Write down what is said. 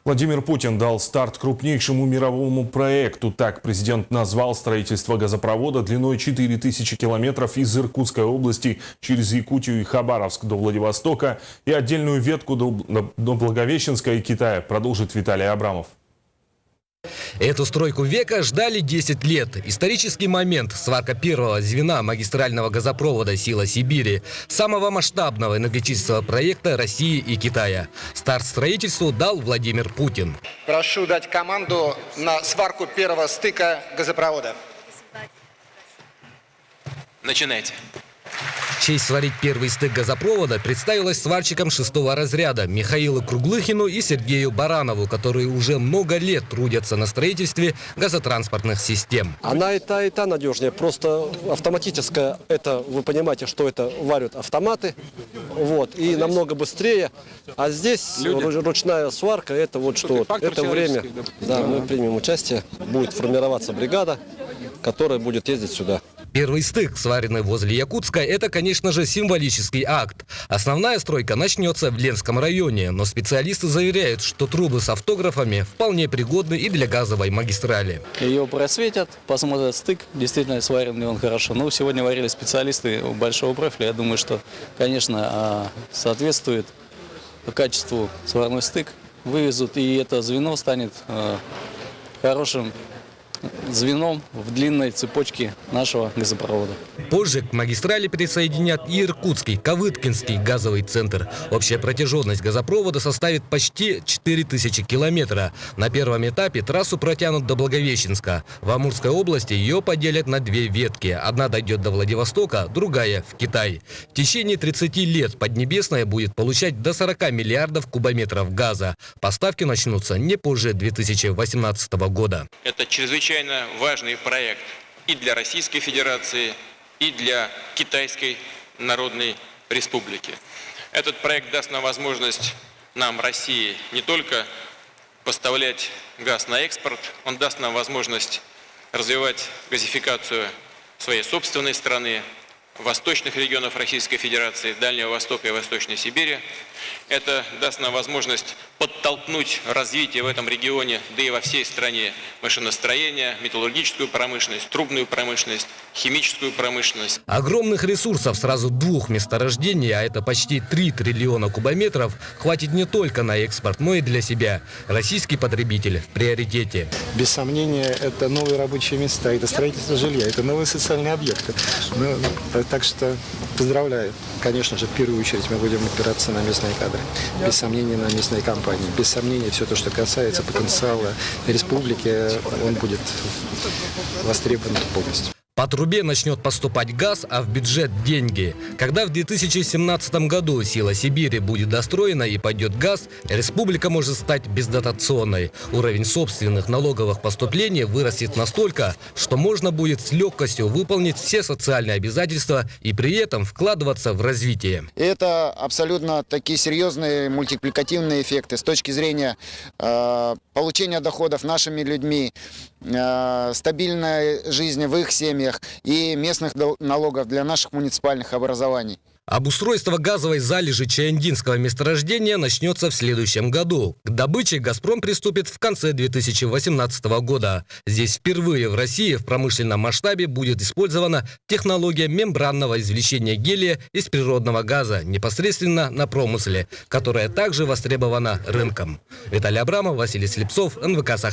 Владимир Путин дал старт крупнейшему мировому проекту. Так президент назвал строительство газопровода длиной 4000 километров из Иркутской области через Якутию и Хабаровск до Владивостока и отдельную ветку до Благовещенска и Китая, продолжит Виталий Абрамов. Эту стройку века ждали 10 лет. Исторический момент – сварка первого звена магистрального газопровода «Сила Сибири», самого масштабного энергетического проекта России и Китая. Старт строительству дал Владимир Путин. Прошу дать команду на сварку первого стыка газопровода. Начинайте. Честь сварить первый стык газопровода представилась сварщикам 6-го разряда Михаилу Круглыхину и Сергею Баранову, которые уже много лет трудятся на строительстве газотранспортных систем. Она и та надежнее, просто автоматическая, это вы понимаете, что это варят автоматы, вот, и намного быстрее. А здесь ручная сварка, это вот что, это время, да, мы примем участие, будет формироваться бригада, которая будет ездить сюда. Первый стык, сваренный возле Якутска, это, конечно же, символический акт. Основная стройка начнется в Ленском районе, но специалисты заверяют, что трубы с автографами вполне пригодны и для газовой магистрали. Ее просветят, посмотрят стык, действительно сварен ли он хорошо. Ну, сегодня варили специалисты большого профиля. Я думаю, что, конечно, соответствует качеству сварной стык. Вывезут, и это звено станет хорошим звеном в длинной цепочке нашего газопровода. Позже к магистрали присоединят и Иркутский, Кавыткинский газовый центр. Общая протяженность газопровода составит почти 4000 километров. На первом этапе трассу протянут до Благовещенска. В Амурской области ее поделят на две ветки. Одна дойдет до Владивостока, другая в Китай. В течение 30 лет Поднебесная будет получать до 40 миллиардов кубометров газа. Поставки начнутся не позже 2018 года. Это чрезвычайно важный проект и для Российской Федерации, и для Китайской Народной Республики. Этот проект даст нам возможность нам, России, не только поставлять газ на экспорт, он даст нам возможность развивать газификацию своей собственной страны, восточных регионов Российской Федерации, Дальнего Востока и Восточной Сибири. Это даст нам возможность подтолкнуть развитие в этом регионе, да и во всей стране, машиностроение, металлургическую промышленность, трубную промышленность, химическую промышленность. Огромных ресурсов сразу двух месторождений, а это почти 3 триллиона кубометров, хватит не только на экспорт, но и для себя. Российский потребитель в приоритете. Без сомнения, это новые рабочие места, это строительство жилья, это новые социальные объекты. Так что поздравляю. Конечно же, в первую очередь мы будем опираться на местные кадры. Без сомнения, на местные компании. Без сомнения, все то, что касается потенциала республики, он будет востребован полностью. По трубе начнет поступать газ, а в бюджет – деньги. Когда в 2017 году «Сила Сибири» будет достроена и пойдет газ, республика может стать бездотационной. Уровень собственных налоговых поступлений вырастет настолько, что можно будет с легкостью выполнить все социальные обязательства и при этом вкладываться в развитие. Это абсолютно такие серьезные мультипликативные эффекты с точки зрения получения доходов нашими людьми, стабильной жизни в их семьях и местных налогов для наших муниципальных образований. Обустройство газовой залежи Чаяндинского месторождения начнется в следующем году. К добыче «Газпром» приступит в конце 2018 года. Здесь впервые в России в промышленном масштабе будет использована технология мембранного извлечения гелия из природного газа непосредственно на промысле, которая также востребована рынком. Виталий Абрамов, Василий Слепцов, НВК Сахалин.